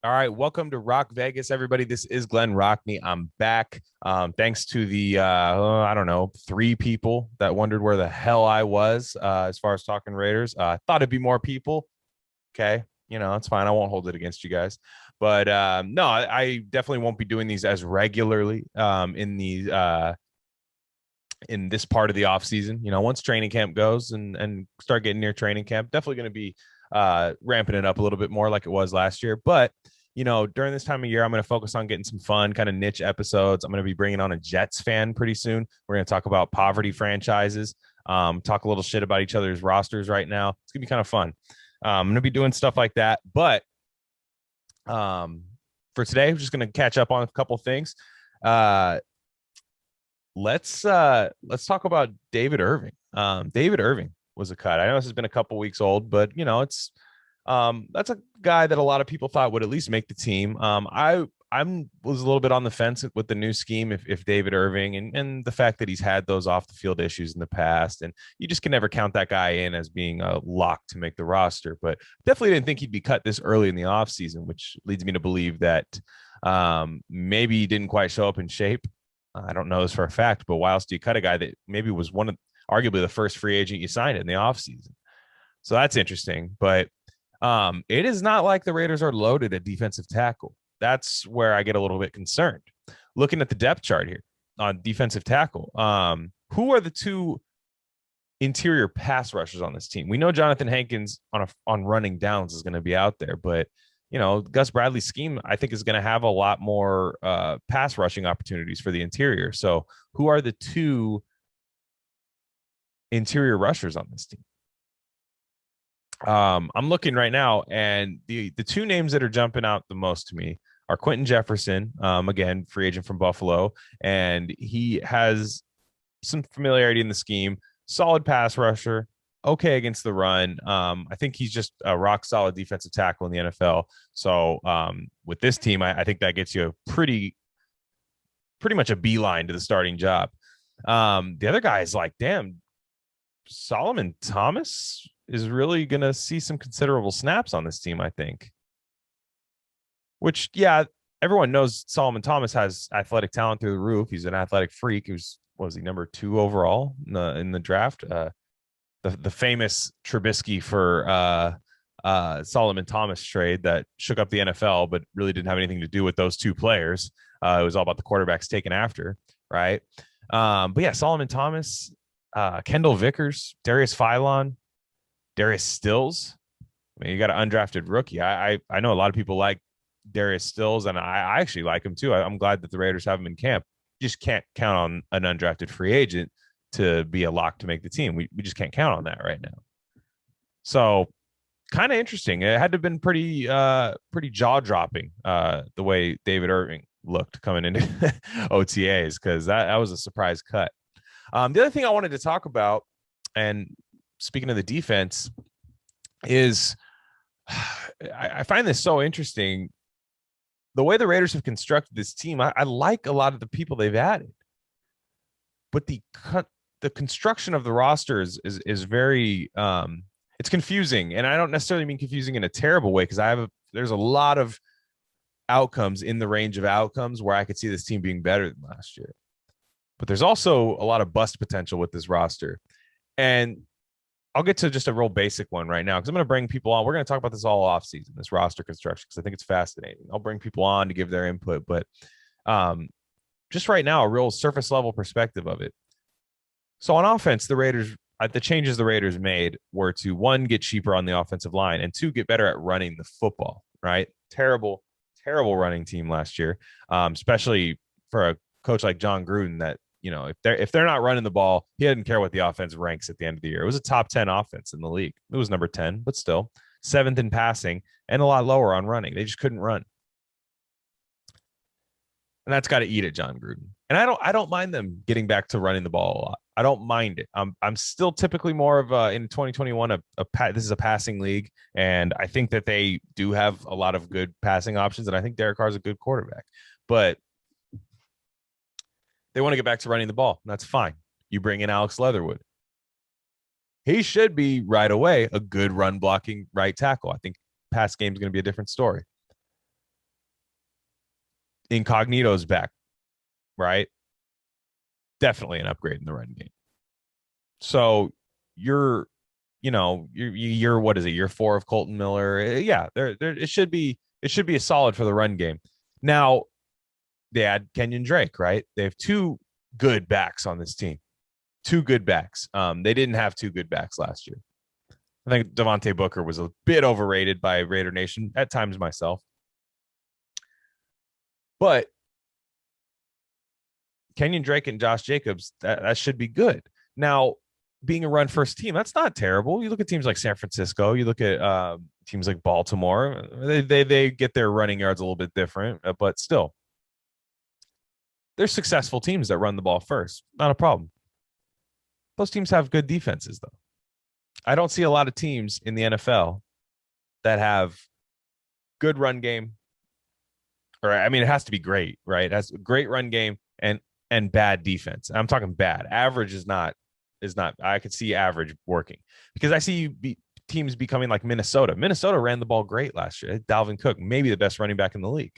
All right, welcome to Rock Vegas, everybody. This is Glenn Rockney. I'm back. Thanks to the I don't know, three people that wondered where the hell I was as far as talking Raiders. I thought it'd be more people. Okay, it's fine. I won't hold it against you guys. But no, I definitely won't be doing these as regularly in this part of the off season. Once training camp goes and start getting near training camp, definitely going to be ramping it up a little bit more like it was last year. But during this time of year, I'm going to focus on getting some fun kind of niche episodes. I'm going to be bringing on a Jets fan pretty soon. We're going to talk about poverty franchises, talk a little shit about each other's rosters right now. It's going to be kind of fun. I'm going to be doing stuff like that. But for today, I'm just going to catch up on a couple things. Let's talk about David Irving. David Irving was a cut. I know this has been a couple weeks old, but it's that's a guy that a lot of people thought would at least make the team. I was a little bit on the fence with the new scheme if David Irving and the fact that he's had those off the field issues in the past, and you just can never count that guy in as being a lock to make the roster. But definitely didn't think he'd be cut this early in the offseason, which leads me to believe that maybe he didn't quite show up in shape. I don't know this for a fact, but why else do you cut a guy that maybe was arguably the first free agent you signed in the offseason? So that's interesting. But it is not like the Raiders are loaded at defensive tackle. That's where I get a little bit concerned. Looking at the depth chart here on defensive tackle, who are the two interior pass rushers on this team? We know Jonathan Hankins on running downs is going to be out there, but Gus Bradley's scheme, I think, is going to have a lot more pass rushing opportunities for the interior. So who are the two interior rushers on this team? I'm looking right now, and the two names that are jumping out the most to me are Quentin Jefferson, again, free agent from Buffalo, and he has some familiarity in the scheme, solid pass rusher, okay against the run. I think he's just a rock solid defensive tackle in the NFL. So with this team, I think that gets you a pretty much a beeline to the starting job. The other guy is like, damn, Solomon Thomas is really going to see some considerable snaps on this team, I think. Which, yeah, everyone knows Solomon Thomas has athletic talent through the roof. He's an athletic freak. Was he number 2 overall in the draft? The famous Trubisky for Solomon Thomas trade that shook up the NFL, but really didn't have anything to do with those two players. It was all about the quarterbacks taken after, right? But yeah, Solomon Thomas, Kendall Vickers, Darius Philon, Darius Stills. I mean, you got an undrafted rookie. I know a lot of people like Darius Stills, and I actually like him too. I'm glad that the Raiders have him in camp. You just can't count on an undrafted free agent to be a lock to make the team. We just can't count on that right now. So kind of interesting. It had to have been pretty jaw dropping the way David Irving looked coming into OTAs, because that was a surprise cut. The other thing I wanted to talk about, and speaking of the defense, is I find this so interesting. The way the Raiders have constructed this team, I like a lot of the people they've added, but the construction of the roster is very it's confusing, and I don't necessarily mean confusing in a terrible way, because there's a lot of outcomes in the range of outcomes where I could see this team being better than last year, but there's also a lot of bust potential with this roster. And I'll get to just a real basic one right now, because I'm going to bring people on. We're going to talk about this all off season, this roster construction, because I think it's fascinating. I'll bring people on to give their input, but just right now, a real surface level perspective of it. So on offense, the changes the Raiders made were to, 1, get cheaper on the offensive line, and 2, get better at running the football, right? Terrible running team last year, especially for a coach like John Gruden that, if they're not running the ball, he didn't care what the offense ranks at the end of the year. It was a top 10 offense in the league. It was number 10, but still 7th in passing and a lot lower on running. They just couldn't run. And that's got to eat at John Gruden. And I don't mind them getting back to running the ball a lot. I don't mind it. I'm still typically more of in 2021 this is a passing league, and I think that they do have a lot of good passing options, and I think Derek Carr is a good quarterback. But they want to get back to running the ball, and that's fine. You bring in Alex Leatherwood. He should be right away a good run blocking right tackle. I think pass game is going to be a different story. Incognito's back, right? Definitely an upgrade in the run game. So you're, you're what is it? Year 4 of Colton Miller. Yeah, it should be a solid for the run game. Now they add Kenyon Drake, right? They have two good backs on this team. Two good backs. They didn't have two good backs last year. I think Devontae Booker was a bit overrated by Raider Nation at times myself. But Kenyon Drake and Josh Jacobs, that should be good. Now, being a run first team, that's not terrible. You look at teams like San Francisco, you look at teams like Baltimore, they get their running yards a little bit different, but still, they're successful teams that run the ball first. Not a problem. Those teams have good defenses, though. I don't see a lot of teams in the NFL that have good run game, or I mean, it has to be great, right? It has a great run game and bad defense. I'm talking bad. Average is not. I could see average working because I see teams becoming like Minnesota. Minnesota ran the ball great last year. Dalvin Cook, maybe the best running back in the league.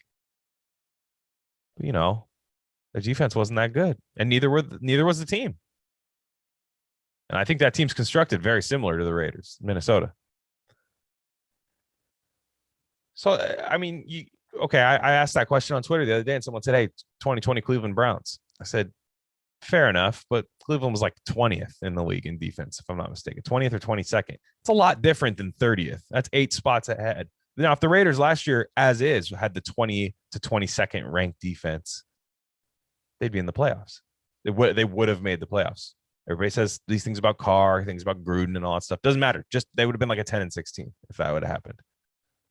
But, their defense wasn't that good, and neither was the team. And I think that team's constructed very similar to the Raiders, Minnesota. So, I mean, I asked that question on Twitter the other day, and someone said, "Hey, 2020 Cleveland Browns." I said, "Fair enough," but Cleveland was like 20th in the league in defense, if I'm not mistaken, 20th or 22nd. It's a lot different than 30th. That's 8 spots ahead. Now, if the Raiders last year, as is, had the 20 to 22nd ranked defense, they'd be in the playoffs. They would have made the playoffs. Everybody says these things about Carr, things about Gruden, and all that stuff. Doesn't matter. Just they would have been like a 10-16 if that would have happened.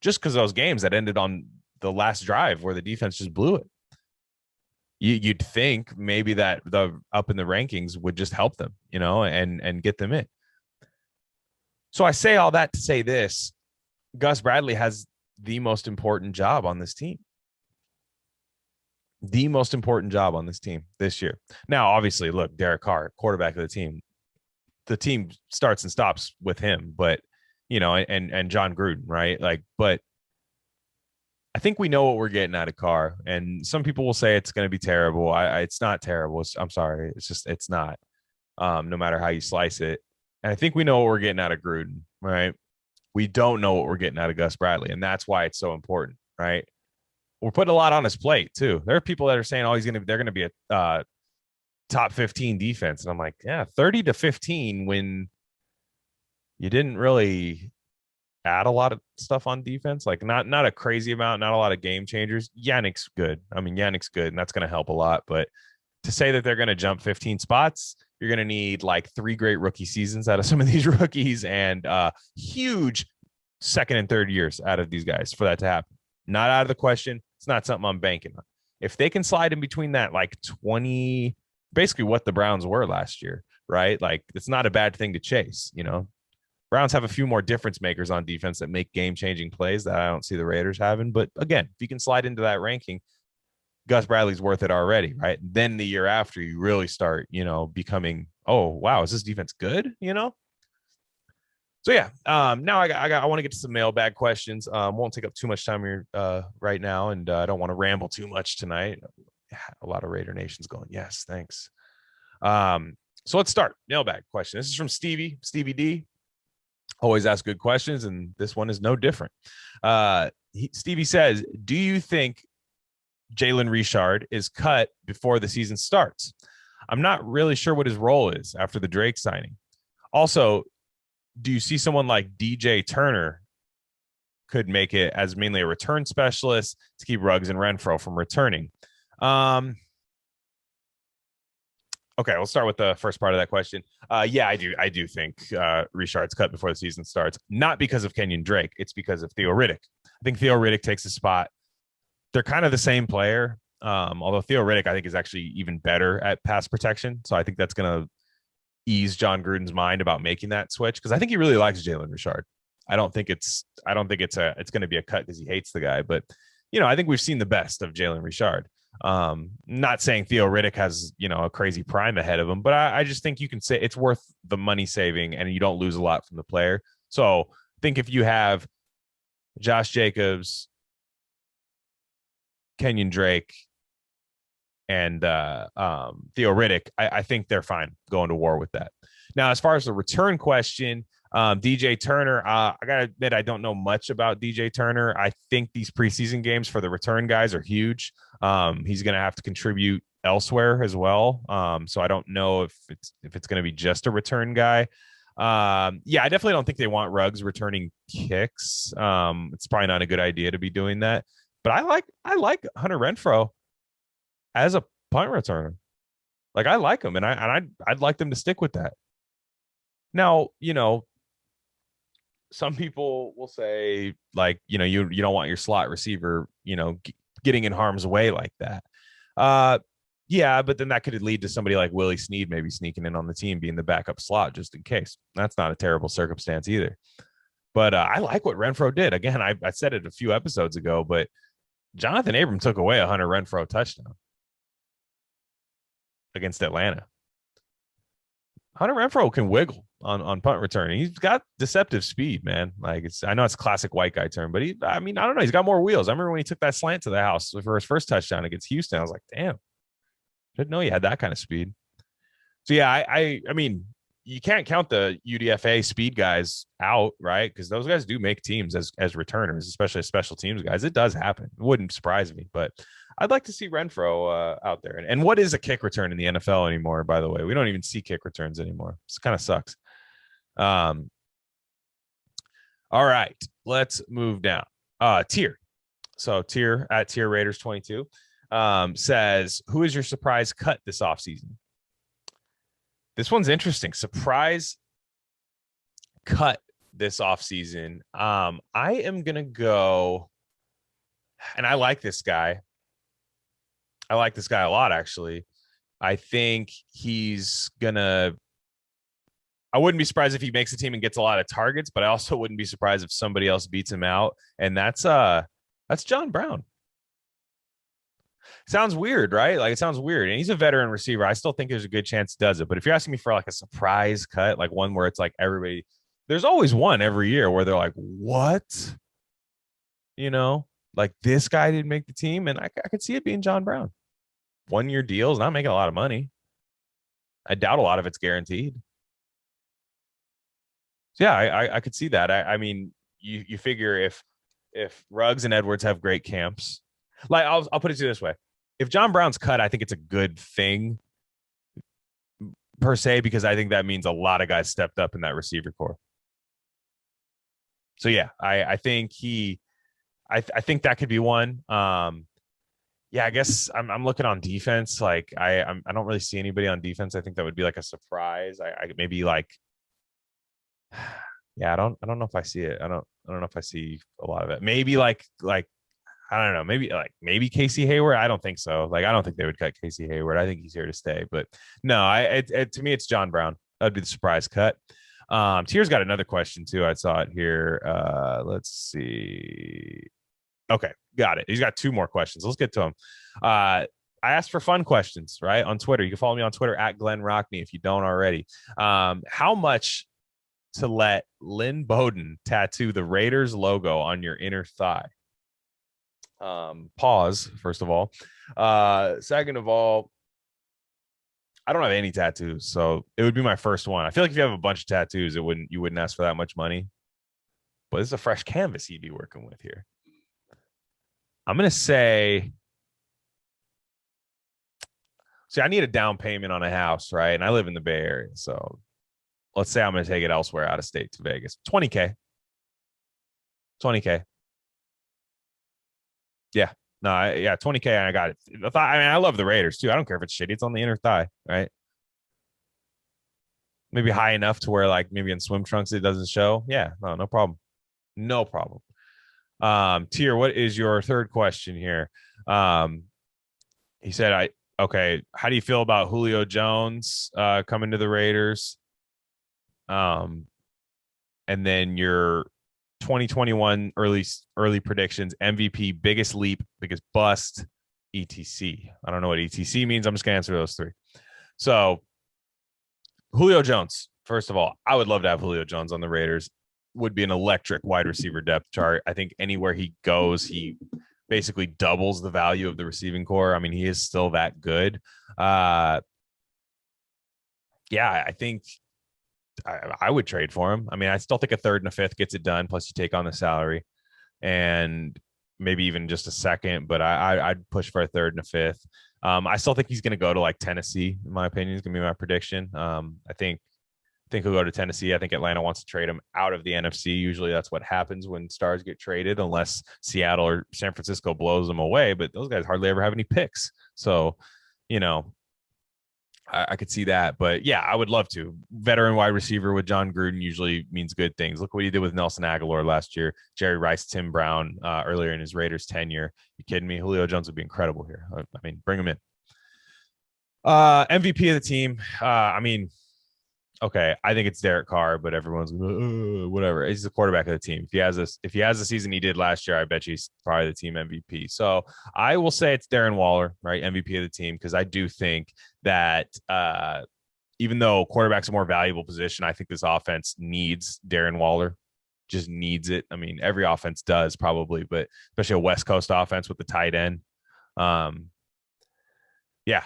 Just because those games that ended on the last drive where the defense just blew it. You'd think maybe that the up in the rankings would just help them, and get them in. So I say all that to say this: Gus Bradley has the most important job on this team. The most important job on this team this year. Now, obviously, look, Derek Carr, quarterback of the team. The team starts and stops with him, but and John Gruden, right? But I think we know what we're getting out of Carr, and some people will say it's going to be terrible. It's not terrible. I'm sorry. It's not. No matter how you slice it. And I think we know what we're getting out of Gruden, right? We don't know what we're getting out of Gus Bradley, and that's why it's so important, right? We're putting a lot on his plate too. There are people that are saying, "Oh, they're going to be a top 15 defense," and I'm like, yeah, 30 to 15 when you didn't really add a lot of stuff on defense, like not a crazy amount, not a lot of game changers. Yannick's good. I mean, Yannick's good, and that's going to help a lot. But to say that they're going to jump 15 spots, you're going to need like 3 great rookie seasons out of some of these rookies and huge second and third years out of these guys for that to happen. Not out of the question. It's not something I'm banking on. If they can slide in between that, like 20, basically what the Browns were last year, right? Like it's not a bad thing to chase, Browns have a few more difference makers on defense that make game-changing plays that I don't see the Raiders having. But again, if you can slide into that ranking, Gus Bradley's worth it already, right? Then the year after, you really start, becoming, oh wow, is this defense good? So yeah, now I want to get to some mailbag questions. Won't take up too much time here right now, and I don't want to ramble too much tonight. A lot of Raider Nation's going, yes, thanks. So let's start. Mailbag question. This is from Stevie D. Always ask good questions, and this one is no different. Stevie says, do you think Jalen Richard is cut before the season starts? I'm not really sure what his role is after the Drake signing. Also, do you see someone like DJ Turner could make it as mainly a return specialist to keep Ruggs and Renfro from returning? Okay, we'll start with the first part of that question. Yeah, I do think Richard's cut before the season starts. Not because of Kenyon Drake. It's because of Theo Riddick. I think Theo Riddick takes a spot. They're kind of the same player, although Theo Riddick, I think, is actually even better at pass protection. So I think that's going to ease John Gruden's mind about making that switch because I think he really likes Jalen Richard. I don't think it's going to be a cut because he hates the guy, but I think we've seen the best of Jalen Richard. Not saying Theo Riddick has a crazy prime ahead of him, but I just think you can say it's worth the money saving and you don't lose a lot from the player. So I think if you have Josh Jacobs, Kenyon Drake, Theo Riddick, I think they're fine going to war with that. Now, as far as the return question, DJ Turner, I gotta admit, I don't know much about DJ Turner. I think these preseason games for the return guys are huge. He's gonna have to contribute elsewhere as well. So I don't know if it's gonna be just a return guy. Yeah, I definitely don't think they want Ruggs returning kicks. It's probably not a good idea to be doing that. But I like Hunter Renfro as a punt returner. Like I like him, and I'd like them to stick with that. Now, some people will say like, you don't want your slot receiver, getting in harm's way like that. Uh, yeah, but then that could lead to somebody like Willie Snead maybe sneaking in on the team, being the backup slot just in case. That's not a terrible circumstance either. But I like what Renfro did. Again, I said it a few episodes ago, but Jonathan Abram took away a Hunter Renfro touchdown against Atlanta. Hunter Renfro can wiggle on punt return. He's got deceptive speed, man. Like I know it's a classic white guy term, but I don't know. He's got more wheels. I remember when he took that slant to the house for his first touchdown against Houston. I was like, damn, didn't know he had that kind of speed. So yeah, I mean, you can't count the UDFA speed guys out, right? Because those guys do make teams as returners, especially as special teams guys. It does happen. It wouldn't surprise me, but I'd like to see Renfro out there. And what is a kick return in the NFL anymore? By the way, we don't even see kick returns anymore. It kind of sucks. All right, let's move down. Tier. So tier at Tier Raiders 22 says, who is your surprise cut this offseason? This one's interesting. Surprise cut this offseason. I am gonna go, and I like this guy. I like this guy a lot, actually. I think he's gonna. I wouldn't be surprised if he makes the team and gets a lot of targets, but I also wouldn't be surprised if somebody else beats him out. And that's John Brown. Sounds weird, right? Like it sounds weird. And he's a veteran receiver. I still think there's a good chance he does it. But if you're asking me for like a surprise cut, like one where it's like everybody, there's always one every year where they're like, what? Like this guy didn't make the team. And I could see it being John Brown. 1-year deals, not making a lot of money. I doubt a lot of it's guaranteed. So yeah, I could see that. I mean, you figure if Ruggs and Edwards have great camps, like I'll put it to you this way: if John Brown's cut, I think it's a good thing per se, because I think that means a lot of guys stepped up in that receiver core. So yeah, I think I think that could be one. Yeah, I guess I'm looking on defense. Like I don't really see anybody on defense. I think that would be like a surprise. I maybe like. Yeah, I don't know if I see it. I don't know if I see a lot of it. Maybe like I don't know, maybe Casey Hayward. I don't think so. Like I don't think they would cut Casey Hayward. I think he's here to stay. But no, to me it's John Brown. That'd be the surprise cut. Tier's got another question too. I saw it here. Let's see. Okay, got it. He's got 2 more questions. Let's get to them. I asked for fun questions, right? On Twitter. You can follow me on Twitter at Glenn Rockney if you don't already. How much to let Lynn Bowden tattoo the Raiders logo on your inner thigh? Pause, first of all. Second of all, I don't have any tattoos, so it would be my first one. I feel like if you have a bunch of tattoos, you wouldn't ask for that much money. But this is a fresh canvas he'd be working with here. I'm gonna say, see, I need a down payment on a house, right? And I live in the Bay Area, so let's say I'm going to take it elsewhere out of state to Vegas. 20K. 20K. Yeah. No, 20K. And I got it. I love the Raiders too. I don't care if it's shitty. It's on the inner thigh, right? Maybe high enough to where like maybe in swim trunks it doesn't show. Yeah. No problem. No problem. Tier, what is your third question here? He said, okay, how do you feel about Julio Jones coming to the Raiders? And then your 2021 early predictions, MVP, biggest leap, biggest bust, ETC. I don't know what ETC means. I'm just gonna answer those 3. So Julio Jones, first of all, I would love to have Julio Jones on the Raiders. Would be an electric wide receiver depth chart. I think anywhere he goes, he basically doubles the value of the receiving core. I mean, he is still that good. Uh, yeah, I think I would trade for him. I mean, I still think a third and a fifth gets it done. Plus, you take on the salary and maybe even just a second. But I'd push for a third and a fifth. I still think he's going to go to like Tennessee. In my opinion, is going to be my prediction. I think he'll go to Tennessee. I think Atlanta wants to trade him out of the NFC. Usually that's what happens when stars get traded, unless Seattle or San Francisco blows them away. But those guys hardly ever have any picks. So, you know, I could see that. But yeah, I would love to. Veteran wide receiver with John Gruden usually means good things. Look what he did with Nelson Aguilar last year, Jerry Rice, Tim Brown earlier in his Raiders tenure. You kidding me? Julio Jones would be incredible here. I mean, bring him in. MVP of the team. I mean, okay, I think it's Derek Carr, but everyone's whatever. He's the quarterback of the team. If he has the season he did last year, I bet you he's probably the team MVP. So I will say it's Darren Waller, right? MVP of the team, because I do think that even though quarterback's a more valuable position, I think this offense needs Darren Waller. Just needs it. I mean, every offense does probably, but especially a West Coast offense with the tight end. Yeah,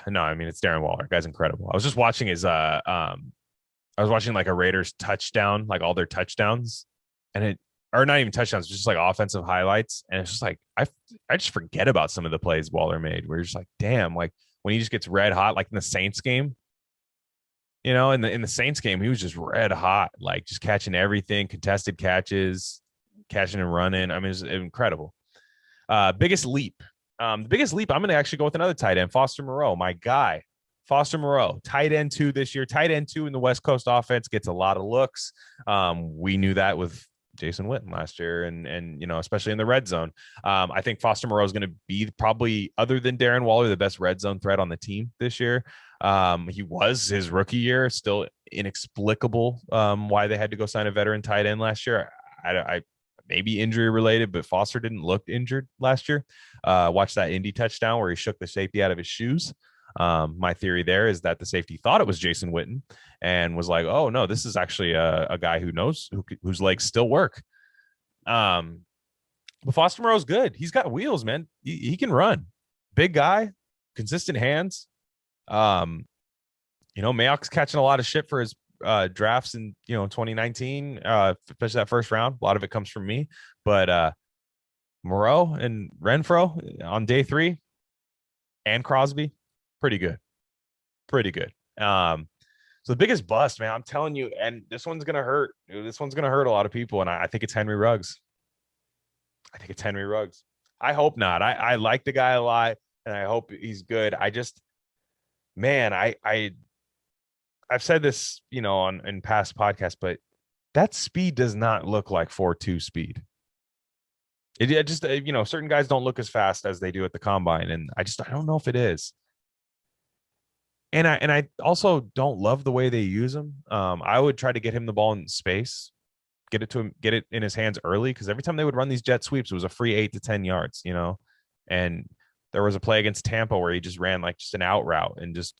no, I mean it's Darren Waller. Guy's incredible. I was just watching his I was watching like a Raiders touchdown, like all their touchdowns, and it or not even touchdowns, just like offensive highlights. And it's just like I just forget about some of the plays Waller made. Where you're just like, damn, like when he just gets red hot, like in the Saints game, in the Saints game, he was just red hot, like just catching everything, contested catches, catching and running. I mean, it's incredible. Biggest leap. The biggest leap, I'm going to actually go with another tight end, Foster Moreau, my guy. Foster Moreau, tight end 2 this year. Tight end 2 in the West Coast offense gets a lot of looks. We knew that with Jason Witten last year, and especially in the red zone. I think Foster Moreau is going to be probably, other than Darren Waller, the best red zone threat on the team this year. He was his rookie year, still inexplicable why they had to go sign a veteran tight end last year. I maybe injury related, but Foster didn't look injured last year. Watch that Indy touchdown where he shook the safety out of his shoes. My theory there is that the safety thought it was Jason Witten and was like, oh no, this is actually a guy who knows whose legs still work. But Foster Moreau's good. He's got wheels, man. He can run. Big guy, consistent hands. Mayock's catching a lot of shit for his drafts in 2019, especially that first round. A lot of it comes from me, but Moreau and Renfro on day 3 and Crosby, pretty good. Pretty good. So the biggest bust, man, I'm telling you, and this one's gonna hurt. Dude, this one's gonna hurt a lot of people, and I think it's Henry Ruggs. I think it's Henry Ruggs. I hope not. I like the guy a lot, and I hope he's good. I just, man, I've said this, in past podcasts, but that speed does not look like 4.2 speed. It just, certain guys don't look as fast as they do at the combine, and I don't know if it is. And I also don't love the way they use him. I would try to get him the ball in space, get it to him, get it in his hands early, because every time they would run these jet sweeps, it was a free 8 to 10 yards, And there was a play against Tampa where he just ran like just an out route and just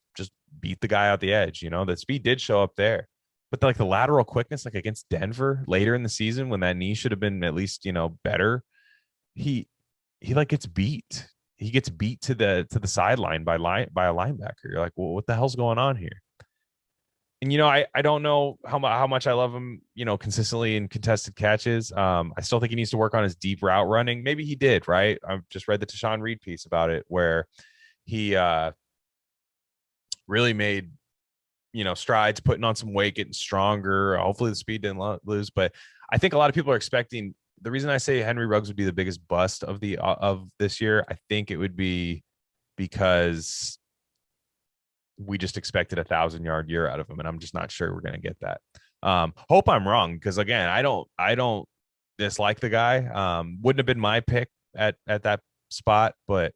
beat the guy out the edge. The speed did show up there, but like the lateral quickness, like against Denver later in the season when that knee should have been at least better, he like gets beat. He gets beat to the sideline by a linebacker. You're like, well, what the hell's going on here? And I don't know how much I love him, consistently in contested catches. I still think he needs to work on his deep route running. Maybe he did, right? I've just read the Tashawn Reed piece about it, where he really made strides, putting on some weight, getting stronger. Hopefully the speed didn't lose, but I think a lot of people are expecting. The reason I say Henry Ruggs would be the biggest bust of this year, I think it would be because we just expected 1,000-yard year out of him, and I'm just not sure we're going to get that. Hope I'm wrong, because again, I don't dislike the guy. Wouldn't have been my pick at that spot, but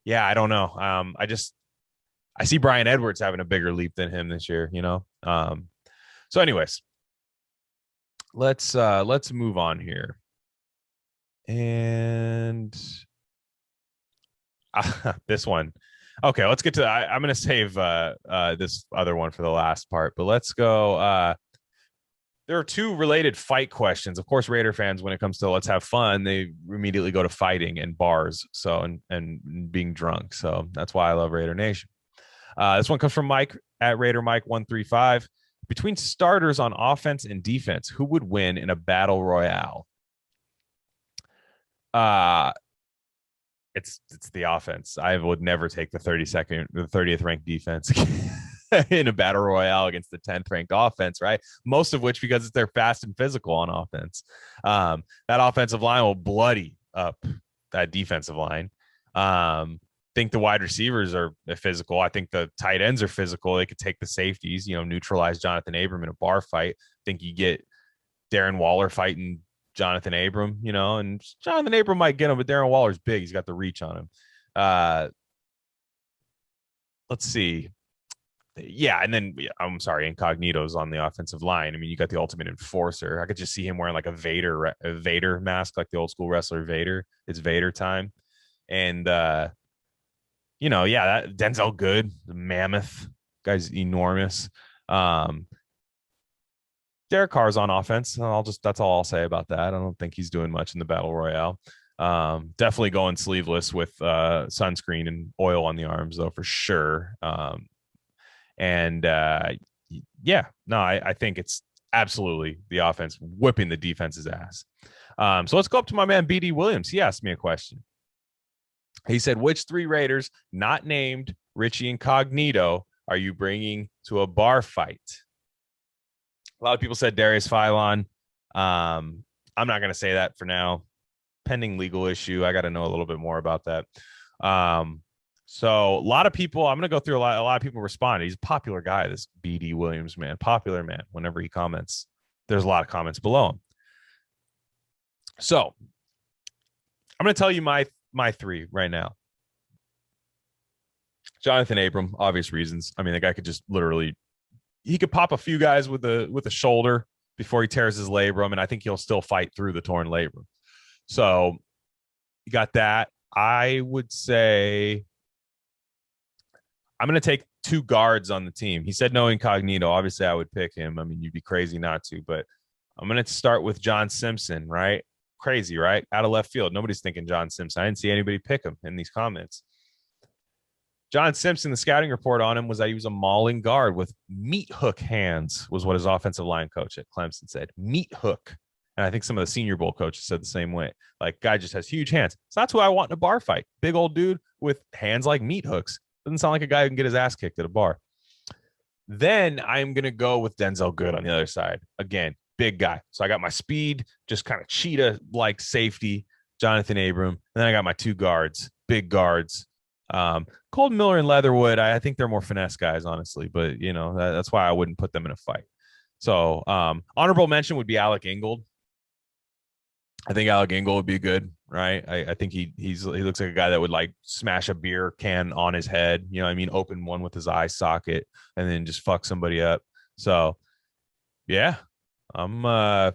yeah, I don't know. I see Brian Edwards having a bigger leap than him this year. So anyways, let's move on here. And this one. Okay, let's get to I'm going to save this other one for the last part, but let's go. There are two related fight questions. Of course, Raider fans, when it comes to let's have fun, they immediately go to fighting and bars, so and being drunk. So that's why I love Raider Nation. This one comes from Mike at Raider Mike 135. Between starters on offense and defense, who would win in a battle royale? Uh it's the offense. I would never take the 30th ranked defense in a battle royale against the 10th ranked offense, right? Most of which because they're fast and physical on offense. That offensive line will bloody up that defensive line. Think the wide receivers are physical. I think the tight ends are physical. They could take the safeties, neutralize Jonathan Abram in a bar fight. I think you get Darren Waller fighting Jonathan Abram, and Jonathan Abram might get him, but Darren Waller's big. He's got the reach on him. Let's see. Yeah, and then I'm sorry, Incognito's on the offensive line. I mean, you got the ultimate enforcer. I could just see him wearing like a Vader mask, like the old school wrestler Vader. It's Vader time, and that Denzel Good, the mammoth guy's enormous. Derek Carr's on offense. That's all I'll say about that. I don't think he's doing much in the battle royale. Definitely going sleeveless with sunscreen and oil on the arms though, for sure. I think it's absolutely the offense whipping the defense's ass. So let's go up to my man BD Williams. He asked me a question. He said, which three Raiders not named Richie Incognito are you bringing to a bar fight? A lot of people said Darius Philon. I'm not going to say that for now. Pending legal issue. I got to know a little bit more about that. So a lot of people, I'm going to go through a lot of people responded. He's a popular guy, this BD Williams, man. Popular man. Whenever he comments, there's a lot of comments below him. So I'm going to tell you my three right now. Jonathan Abram, obvious reasons. I mean, the guy could just literally, he could pop a few guys with a shoulder before he tears his labrum, and I think he'll still fight through the torn labrum. So you got that. I would say I'm going to take two guards on the team. He said no Incognito. Obviously, I would pick him. I mean, you'd be crazy not to, but I'm going to start with John Simpson, right? Crazy, right? Out of left field. Nobody's thinking John Simpson. I didn't see anybody pick him in these comments. John Simpson, the scouting report on him was that he was a mauling guard with meat hook hands, was what his offensive line coach at Clemson said. Meat hook. And I think some of the Senior Bowl coaches said the same way. Like, guy just has huge hands. So that's who I want in a bar fight. Big old dude with hands like meat hooks. Doesn't sound like a guy who can get his ass kicked at a bar. Then I'm going to go with Denzel Good on the other side. Again, big guy. So I got my speed, just kind of cheetah-like safety, Jonathan Abram. And then I got my two guards, big guards. Colton Miller and Leatherwood, I think they're more finesse guys, honestly. But, that's why I wouldn't put them in a fight. So honorable mention would be Alec Ingold. I think Alec Ingold would be good, right? I think he looks like a guy that would like smash a beer can on his head, open one with his eye socket and then just fuck somebody up. So yeah, I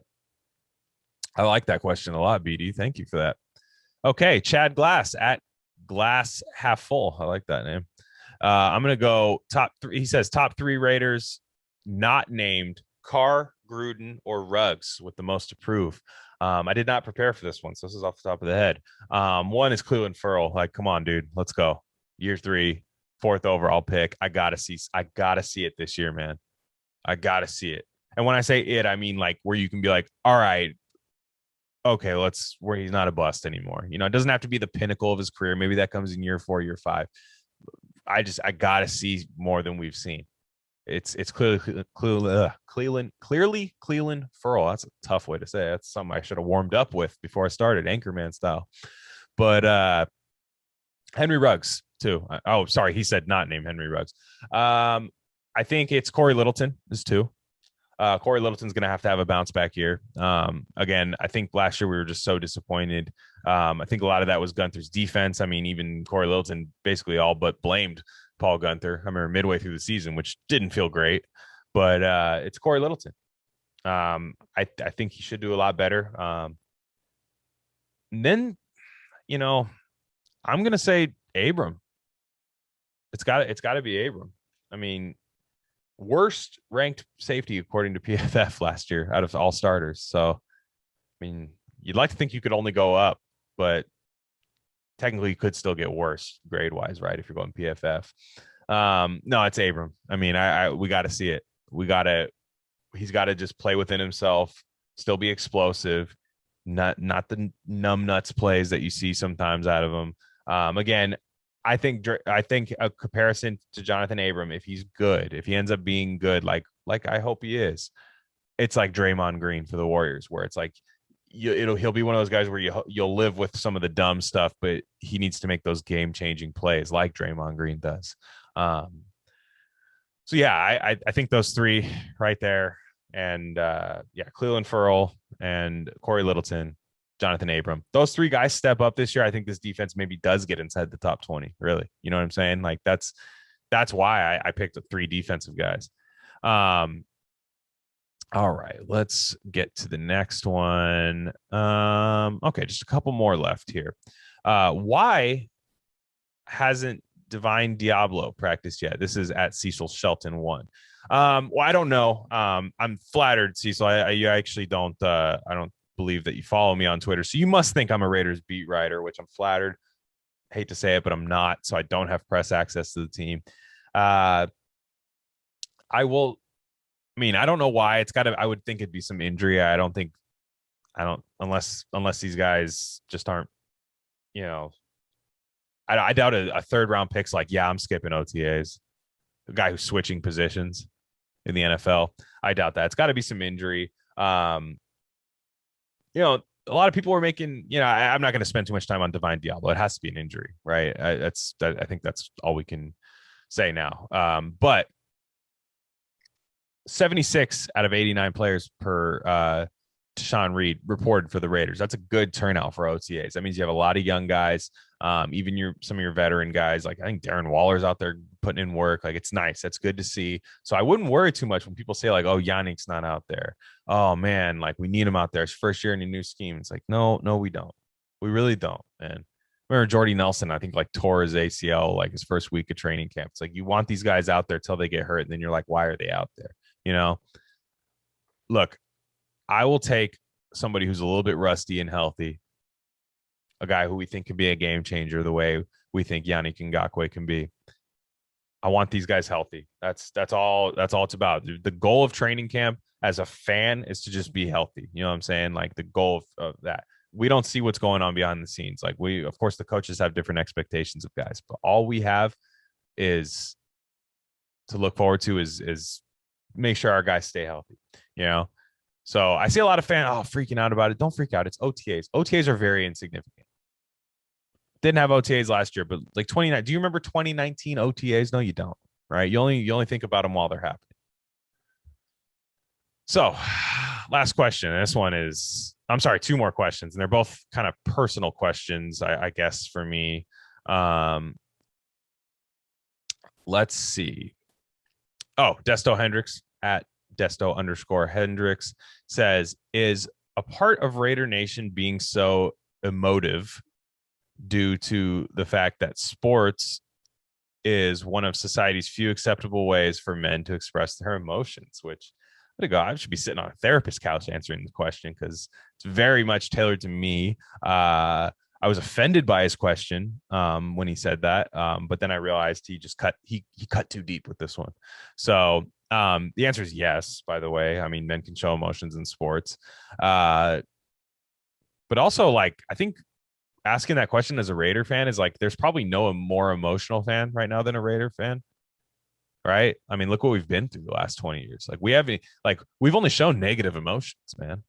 like that question a lot, BD. Thank you for that. Okay, Chad Glass at Glass Half Full. I like that name. I'm gonna go top three. He says top three Raiders not named Carr, Gruden, or Ruggs with the most to prove. I did not prepare for this one, so this is off the top of the head. One is Cleveland Ferrell. Like, come on, dude, let's go. Year 3, 4th overall pick. I gotta see it this year, man. I gotta see it. And when I say it, I mean like where you can be like, all right, okay, where he's not a bust anymore. It doesn't have to be the pinnacle of his career. Maybe that comes in year 4, year 5. I gotta see more than we've seen. It's clearly Cleveland Ferrell. That's a tough way to say it. That's something I should have warmed up with before I started, Anchorman style. But Henry Ruggs too. Oh, sorry, he said not named Henry Ruggs. I think it's Corey Littleton is 2. Corey Littleton's going to have a bounce back year. Again, I think last year we were just so disappointed. I think a lot of that was Gunther's defense. I mean, even Corey Littleton basically all but blamed Paul Gunther. I remember midway through the season, which didn't feel great, but it's Corey Littleton. I think he should do a lot better. And then, I'm going to say Abram. It's got to be Abram. I mean, worst ranked safety according to PFF last year out of all starters. So, I mean, you'd like to think you could only go up, but technically you could still get worse grade wise, right? If you're going PFF. No, it's Abram. I mean, we got to see it. He's got to just play within himself, still be explosive, not the numb nuts plays that you see sometimes out of him. Again, I think a comparison to Jonathan Abram, if he's good, if he ends up being good, like I hope he is, it's like Draymond Green for the Warriors, where it's like he'll be one of those guys where you'll live with some of the dumb stuff, but he needs to make those game changing plays like Draymond Green does. So yeah, I think those three right there, and yeah, Cleveland Ferrell and Corey Littleton, Jonathan Abram, those three guys step up this year. I think this defense maybe does get inside the top 20. Really, you know what I'm saying? Like that's why I picked the three defensive guys. All right, let's get to the next one. Okay, just a couple more left here. Why hasn't Divine Diablo practiced yet? This is at Cecil Shelton 1. Well, I don't know. I'm flattered, Cecil. I actually don't. I don't believe that you follow me on Twitter, so you must think I'm a Raiders beat writer, which I'm flattered. Hate to say it, but I'm not. So I don't have press access to the team. I will. I mean, I don't know why. It's got to. I would think it'd be some injury. I don't unless these guys just aren't. You know, I doubt a third round pick's like, yeah, I'm skipping OTAs. A guy who's switching positions in the NFL. I doubt that. It's got to be some injury. You know, a lot of people were making, you know, I'm not going to spend too much time on Divine Diablo. It has to be an injury, right? I think that's all we can say now. But 76 out of 89 players per Sean Reed reported for the Raiders. That's a good turnout for OTAs. That means you have a lot of young guys, even some of your veteran guys. Like I think Darren Waller's out there putting in work. Like it's nice. That's good to see. So I wouldn't worry too much when people say like, "Oh, Yannick's not out there." Oh man, like we need him out there. It's first year in a new scheme. It's like, no, we don't. We really don't. And remember Jordy Nelson, I think like tore his ACL like his first week of training camp. It's like you want these guys out there till they get hurt, and then you're like, why are they out there? You know, look, I will take somebody who's a little bit rusty and healthy, a guy who we think can be a game changer the way we think Yannick Ngakoue can be. I want these guys healthy. That's all it's about. The goal of training camp as a fan is to just be healthy. You know what I'm saying? Like the goal of that. We don't see what's going on behind the scenes. Like of course, the coaches have different expectations of guys, but all we have is to look forward to is make sure our guys stay healthy, you know? So I see a lot of fans freaking out about it. Don't freak out. It's OTAs. OTAs are very insignificant. Didn't have OTAs last year, but like 29. Do you remember 2019 OTAs? No, you don't. Right? You only think about them while they're happening. So, last question. This one is, I'm sorry, two more questions, and they're both kind of personal questions, I guess, for me. Let's see. Oh, Desto Hendricks at Desto_Hendricks says, is a part of Raider Nation being so emotive due to the fact that sports is one of society's few acceptable ways for men to express their emotions? Which, I should be sitting on a therapist couch answering the question because it's very much tailored to me. I was offended by his question when he said that, but then I realized he cut too deep with this one. So the answer is yes, by the way. I mean, men can show emotions in sports. But also, like, I think asking that question as a Raider fan is like, there's probably no more emotional fan right now than a Raider fan. Right. I mean, look what we've been through the last 20 years. Like, we've only shown negative emotions, man.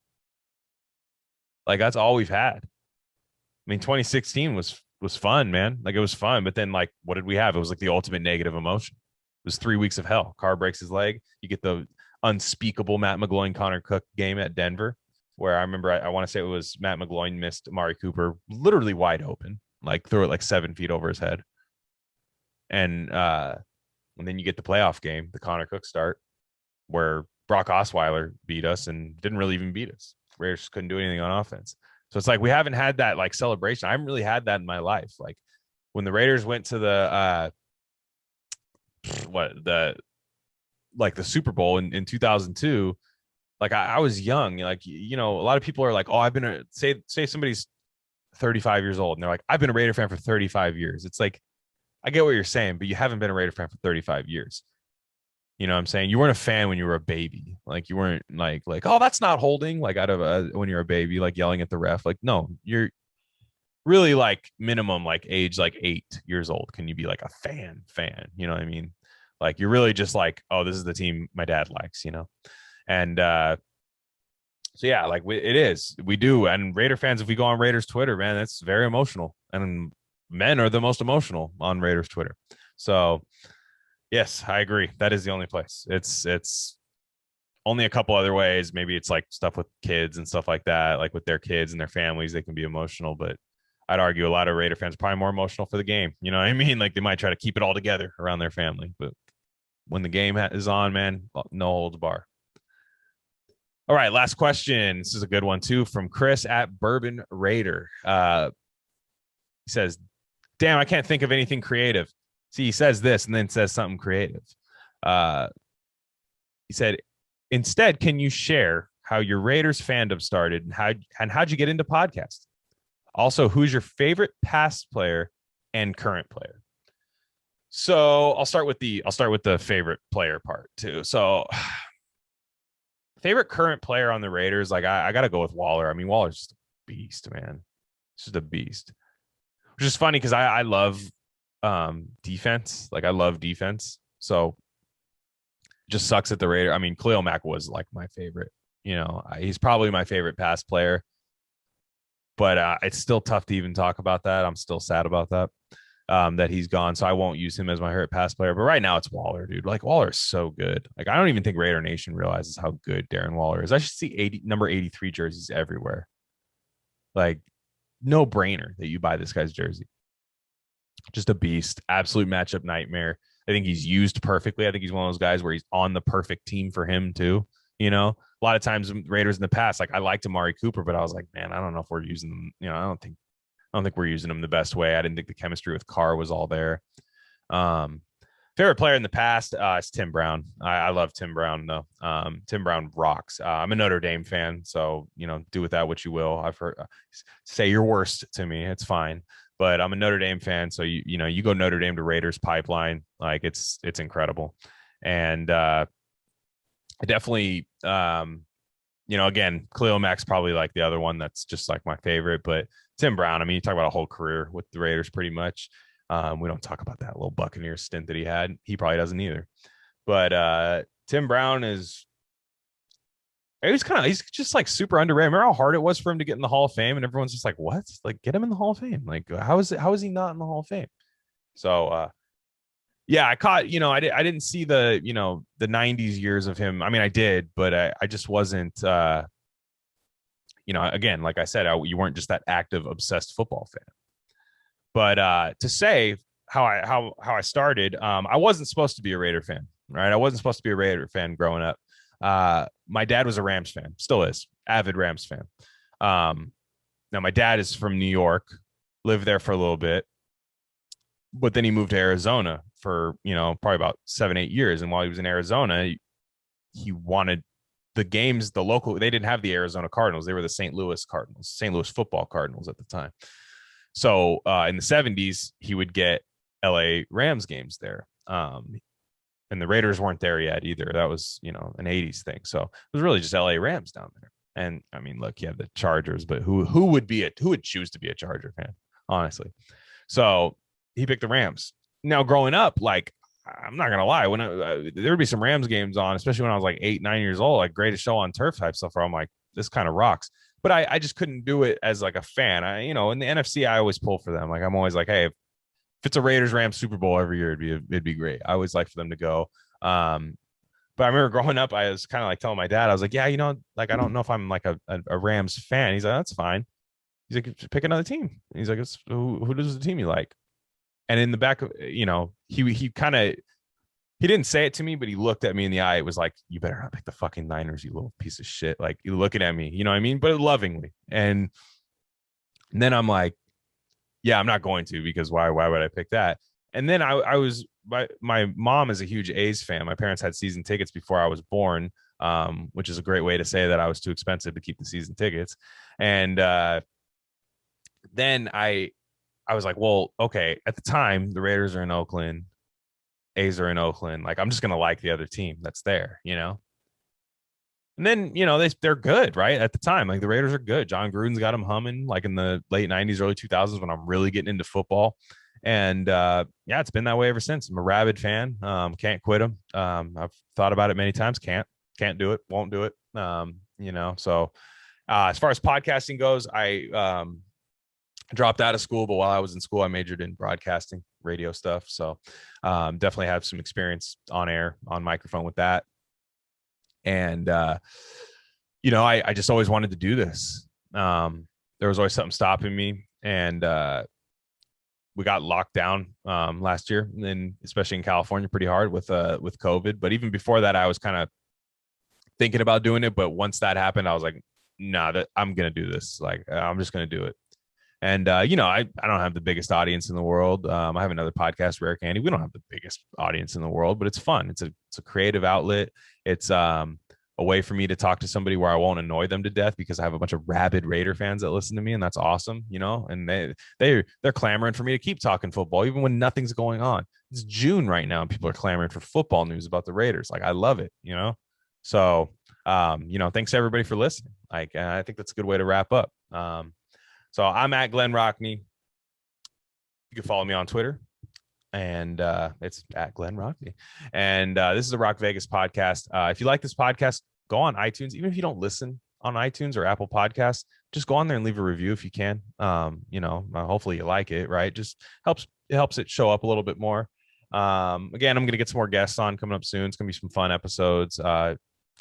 Like, that's all we've had. I mean, 2016 was fun, man. Like, it was fun. But then, like, what did we have? It was like the ultimate negative emotion. It was 3 weeks of hell. Carr breaks his leg. You get the unspeakable Matt McGloin, Connor Cook game at Denver, where I remember I want to say it was Matt McGloin missed Amari Cooper literally wide open, like threw it like 7 feet over his head. And then you get the playoff game, the Connor Cook start, where Brock Osweiler beat us and didn't really even beat us. Raiders couldn't do anything on offense. So it's like we haven't had that like celebration. I haven't really had that in my life. Like when the Raiders went to the like the Super Bowl in 2002, like I was young. Like, a lot of people are like, oh, I've been say somebody's 35 years old and they're like, I've been a Raider fan for 35 years. It's like, I get what you're saying, but you haven't been a Raider fan for 35 years. You know what I'm saying? You weren't a fan when you were a baby. Like, you weren't like, oh, that's not holding, like, out of when you're a baby, like yelling at the ref. Like, no, you're really like minimum like age like 8 years old. Can you be like a fan? You know what I mean? Like, you're really just like, oh, this is the team my dad likes. And so yeah, like it is. We do. And Raider fans, if we go on Raiders Twitter, man, that's very emotional. And men are the most emotional on Raiders Twitter. So yes, I agree. That is the only place. It's only a couple other ways. Maybe it's like stuff with kids and stuff like that, like with their kids and their families, they can be emotional. But I'd argue a lot of Raider fans are probably more emotional for the game. You know what I mean? Like, they might try to keep it all together around their family, but when the game is on, man, no holds bar. All right, last question. This is a good one too, from Chris at Bourbon Raider. He says, "Damn, I can't think of anything creative." See, he says this and then says something creative. He said, "Instead, can you share how your Raiders fandom started and how'd you get into podcasts? Also, who's your favorite past player and current player?" So I'll start with the favorite player part too. So favorite current player on the Raiders, like I got to go with Waller. I mean, Waller's just a beast, man. It's just a beast. Which is funny because I love defense. Like, I love defense. So it just sucks that the Raider. I mean, Khalil Mack was like my favorite. He's probably my favorite pass player. But it's still tough to even talk about that. I'm still sad about that. That he's gone. So I won't use him as my favorite pass player. But right now it's Waller, dude. Like, Waller is so good. Like, I don't even think Raider Nation realizes how good Darren Waller is. I should see number 83 jerseys everywhere. Like, no brainer that you buy this guy's jersey. Just a beast. Absolute matchup nightmare. I think he's used perfectly. I think he's one of those guys where he's on the perfect team for him too. A lot of times Raiders in the past, like, I liked Amari Cooper, but I was like, man, I don't know if we're using them. I don't think we're using him the best way. I didn't think the chemistry with Carr was all there. Favorite player in the past is Tim Brown. I love Tim Brown though. Tim Brown rocks. I'm a Notre Dame fan, so do with that what you will. I've heard say your worst to me. It's fine, but I'm a Notre Dame fan, so you go Notre Dame to Raiders pipeline, like it's incredible, and I definitely again, Khalil Mack's probably like the other one that's just like my favorite, but Tim Brown, I mean, you talk about a whole career with the Raiders pretty much. We don't talk about that little Buccaneer stint that he had. He probably doesn't either. But Tim Brown he's just like super underrated. Remember how hard it was for him to get in the Hall of Fame? And everyone's just like, what? Like, get him in the Hall of Fame. Like, how is he not in the Hall of Fame? So yeah, I caught, I didn't see the, the 90s years of him. I mean, I did, but I just wasn't again, like I said, you weren't just that active, obsessed football fan. But to say how I started, I wasn't supposed to be a Raider fan, right? I wasn't supposed to be a Raider fan growing up. My dad was a Rams fan, still is, avid Rams fan. Now my dad is from New York, lived there for a little bit, but then he moved to Arizona for probably about 7-8 years. And while he was in Arizona, he wanted the games, the local. They didn't have the Arizona Cardinals; they were the St. Louis Cardinals, St. Louis Football Cardinals at the time. So in the 70s, he would get LA Rams games there. And the Raiders weren't there yet either. That was, an 80s thing. So it was really just LA Rams down there. And I mean, look, you have the Chargers, but who would choose to be a Charger fan, honestly? So he picked the Rams. Now, growing up, like, I'm not gonna lie, when there would be some Rams games on, especially when I was like 8-9 years old, like Greatest Show on Turf type stuff, where I'm like, this kind of rocks. But I just couldn't do it as like a fan. In the NFC, I always pull for them. Like, I'm always like, hey, if it's a Raiders Rams Super Bowl every year, it'd be great. I always like for them to go. But I remember growing up, I was kind of like telling my dad, I was like, yeah, like, I don't know if I'm like a Rams fan. He's like, that's fine. He's like, pick another team. He's like, who does the team you like? And in the back of, he kind of, he didn't say it to me, but he looked at me in the eye. It was like, you better not pick the fucking Niners, you little piece of shit. Like, you looking at me, you know what I mean? But lovingly. And then I'm like, yeah, I'm not going to, because why would I pick that? And then I was my mom is a huge A's fan. My parents had season tickets before I was born, which is a great way to say that I was too expensive to keep the season tickets. And then I was like, well, okay. At the time, the Raiders are in Oakland, A's are in Oakland. Like, I'm just gonna like the other team that's there, you know. And then, you know, they're good, right? At the time, like the Raiders are good. John Gruden's got them humming, like in the late '90s, early 2000s, when I'm really getting into football. And yeah, it's been that way ever since. I'm a rabid fan. Can't quit them. I've thought about it many times. Can't do it. Won't do it. You know. So as far as podcasting goes, I dropped out of school, but while I was in school, I majored in broadcasting, radio stuff. So definitely have some experience on air, on microphone with that. And you know, I just always wanted to do this. There was always something stopping me, and we got locked down last year, and especially in California, pretty hard with COVID. But even before that, I was kind of thinking about doing it. But once that happened, I was like, nah, that I'm gonna do this. Like, I'm just gonna do it. And you know, I don't have the biggest audience in the world. I have another podcast, Rare Candy. We don't have the biggest audience in the world, but it's fun. It's a creative outlet. It's a way for me to talk to somebody where I won't annoy them to death, because I have a bunch of rabid Raider fans that listen to me, and that's awesome, you know. And they're clamoring for me to keep talking football even when nothing's going on. It's June right now, and people are clamoring for football news about the Raiders. Like, I love it, you know. So you know, thanks everybody for listening. Like, I think that's a good way to wrap up. So I'm at Glenn Rockney. You can follow me on Twitter, and it's at Glenn Rockney. And this is the Rock Vegas podcast. If you like this podcast, go on iTunes. Even if you don't listen on iTunes or Apple Podcasts, just go on there and leave a review if you can. You know, hopefully you like it, right? Just helps it show up a little bit more. Again, I'm gonna get some more guests on coming up soon. It's gonna be some fun episodes.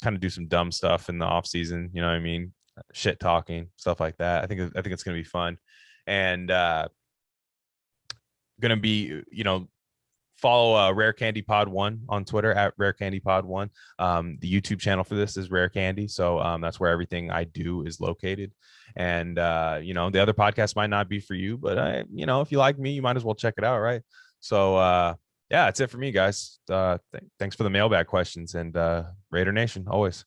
Kind of do some dumb stuff in the off season. You know what I mean? Shit talking, stuff like that. I think it's gonna be fun. And gonna be, you know, follow Rare Candy Pod 1 on Twitter at Rare Candy Pod 1. The YouTube channel for this is Rare Candy, so that's where everything I do is located. And you know, the other podcast might not be for you, but you know, if you like me, you might as well check it out, right? So yeah, that's it for me, guys. Thanks for the mailbag questions, and Raider Nation always.